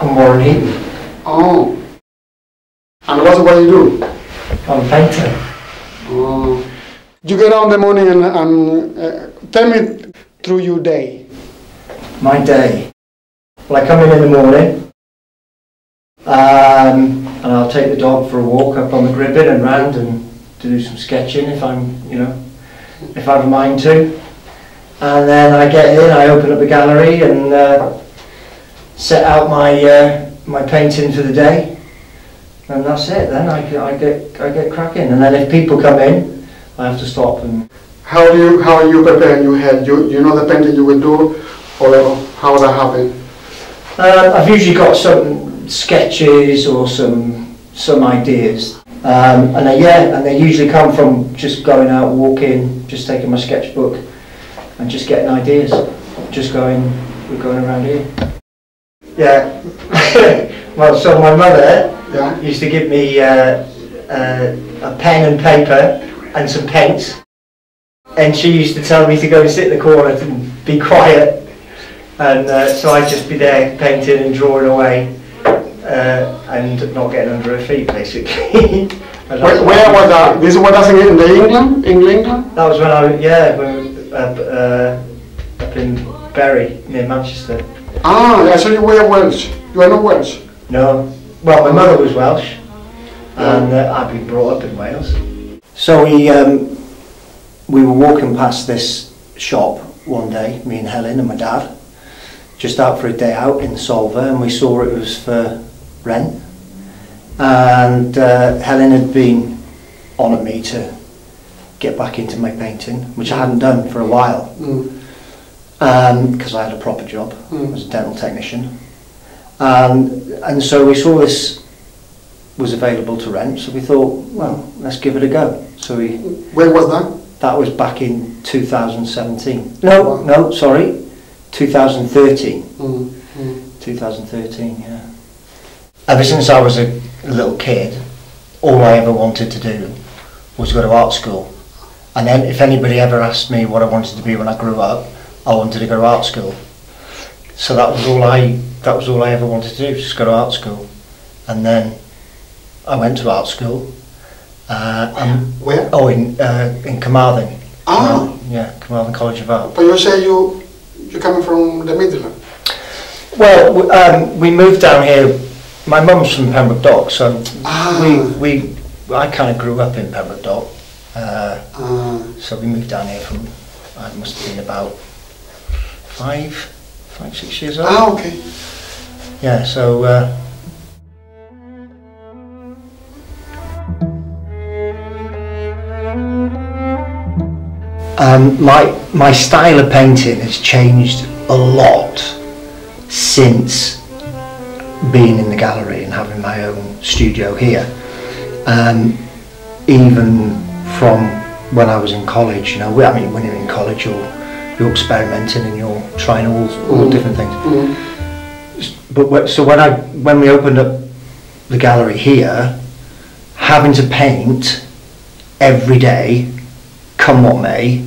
I'm Warren Heaton. Oh. And what do you do? I'm a painter. Oh. You get out in the morning and tell me through your day. My day. Well, I come in the morning and I'll take the dog for a walk up on the Gribbin and round and do some sketching if if I have a mind to. And then I get in, I open up the gallery and set out my painting for the day, and that's it. Then I get cracking, and then if people come in, I have to stop and. How are you preparing your head? You know the painting you will do, or how will that happen? I've usually got some sketches or some ideas, and they usually come from just going out walking, just taking my sketchbook, and just getting ideas. We're going around here. Yeah. Well, so my mother used to give me a pen and paper and some paints, and she used to tell me to go and sit in the corner and be quiet, and so I'd just be there painting and drawing away and not getting under her feet, basically. Where was that? This was in England? In England? That was when up in Bury, near Manchester. Ah, so you were Welsh. You are not Welsh? No. Well, my mother was Welsh, and I've been brought up in Wales. So we were walking past this shop one day, me and Helen and my dad, just out for a day out in Solva, and we saw it was for rent. And Helen had been on at me to get back into my painting, which I hadn't done for a while, because I had a proper job as a dental technician. And so we saw this was available to rent, so we thought, well, let's give it a go. So when was that? That was back in 2017. No, sorry, 2013. 2013, yeah. Ever since I was a little kid, all I ever wanted to do was go to art school. And then if anybody ever asked me what I wanted to be when I grew up, I wanted to go to art school. So that was all I ever wanted to do, just go to art school. And then I went to art school. Where? Oh, in Carmarthen. Ah. Yeah, Carmarthen College of Art. But you say you're coming from the Midlands? Well, we moved down here. My mum's from Pembroke Dock, so I kind of grew up in Pembroke Dock. So we moved down here from, I must have been about 6 years old. Ah, okay. Yeah, so my style of painting has changed a lot since being in the gallery and having my own studio here. Even from when I was in college, you know, I mean, when you're in college, you're experimenting and you're trying all different things. But so when we opened up the gallery here, having to paint every day, come what may,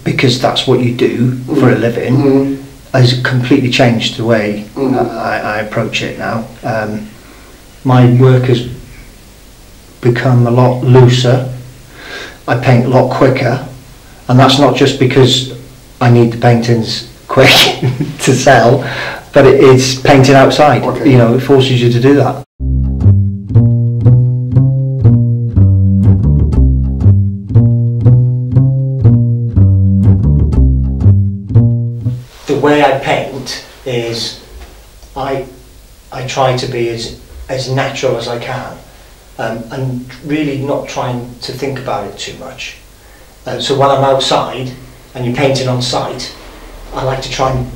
because that's what you do for a living, has completely changed the way I approach it now. My work has become a lot looser. I paint a lot quicker, and that's not just because I need the paintings quick to sell, but it is painting outside. Okay. You know, it forces you to do that. The way I paint is I try to be as natural as I can, and really not trying to think about it too much. So when I'm outside and you're painting on site, I like to try and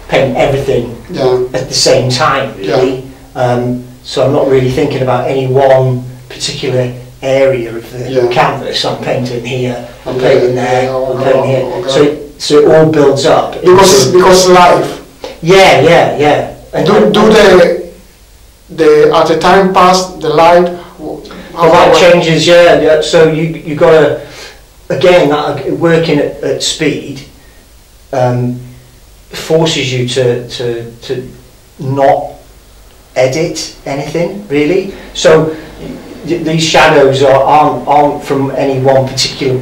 paint everything at the same time, really. So I'm not really thinking about any one particular area of the canvas. I'm painting here, I'm painting there, I'm painting here. Okay. So it all builds up. Because life. Yeah. And at the time pass, the light. How that changes, yeah. So you got to, again, working at speed forces you to not edit anything really. So these shadows aren't from any one particular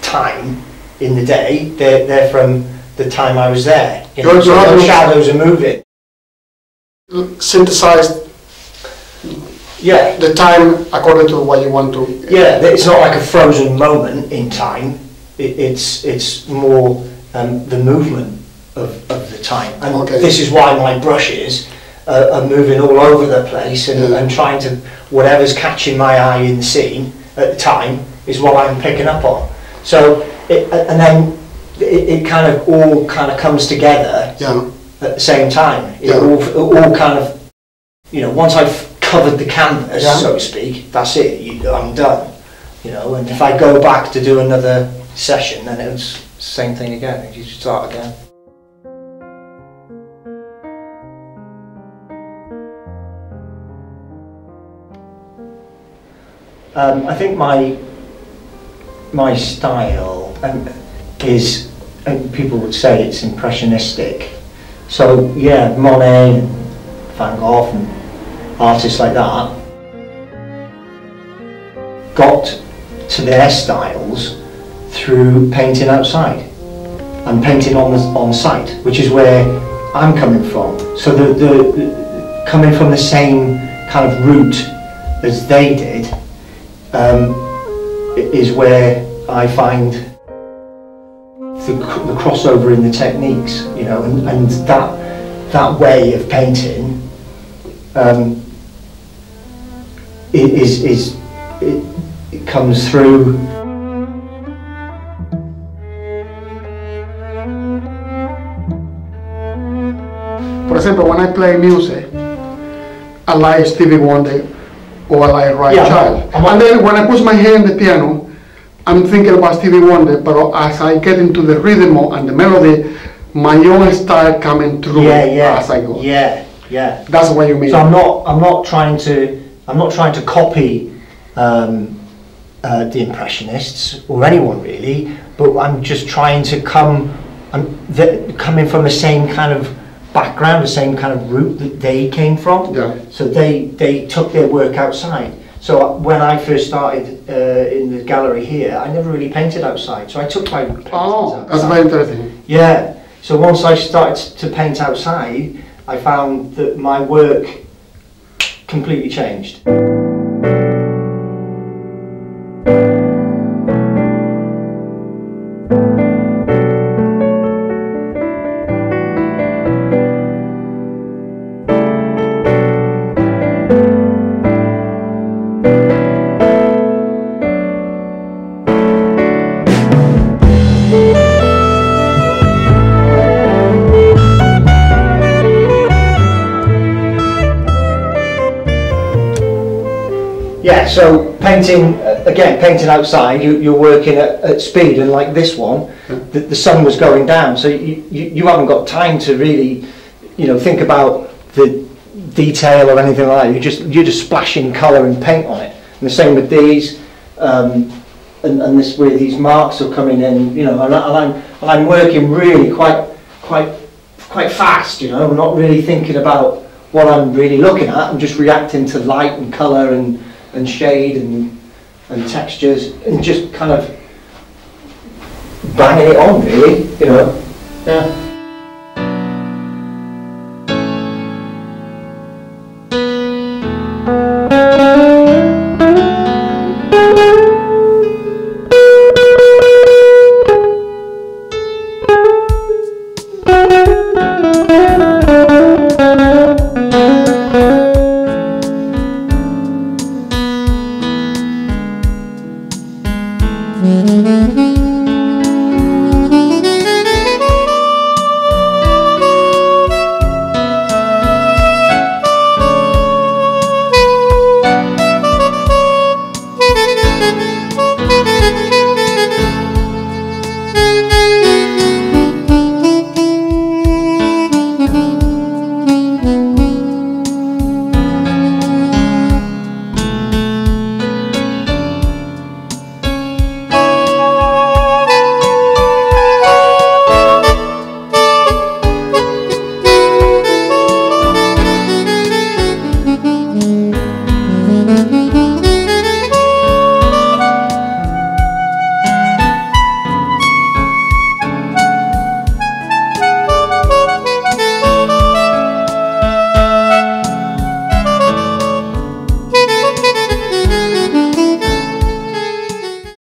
time in the day. They're from the time I was there. You know, so those shadows are moving. Synthesized. Yeah. The time according to what you want to. Yeah, it's not like a frozen moment in time. It's more the movement of the time. And this is why my brushes are moving all over the place and trying to, whatever's catching my eye in the scene at the time is what I'm picking up on. So, and then it kind of all kind of comes together at the same time. It all kind of, you know, once I've covered the canvas, so to speak, that's it, I'm done. You know, and if I go back to do another session, then it's the same thing again, you start again. I think my style is, and people would say it's impressionistic. So yeah, Monet and Van Gogh and artists like that got to their styles through painting outside and painting on site, which is where I'm coming from. So the coming from the same kind of route as they did is where I find the crossover in the techniques, you know, and that way of painting it comes through. For example, when I play music, I like Stevie Wonder or I like Ray Charles. And then when I push my hand in the piano, I'm thinking about Stevie Wonder, but as I get into the rhythm and the melody, my own style coming through as I go. Yeah, yeah. That's what you mean. So I'm not trying to copy the Impressionists or anyone really, but I'm just trying to coming from the same kind of background, the same kind of route that they came from. Yeah. So they took their work outside. So when I first started in the gallery here, I never really painted outside. So I took my paintings outside. That's very interesting. Yeah. So once I started to paint outside, I found that my work completely changed. Yeah, so painting, again, painting outside, you're working at speed, and like this one, the sun was going down, so you haven't got time to really, you know, think about the detail or anything like that. You're just splashing colour and paint on it. And the same with these, and this where these marks are coming in, you know, and I'm working really quite fast, you know. I'm not really thinking about what I'm really looking at. I'm just reacting to light and colour and shade and textures, and just kind of banging it on, really, you know. Yeah.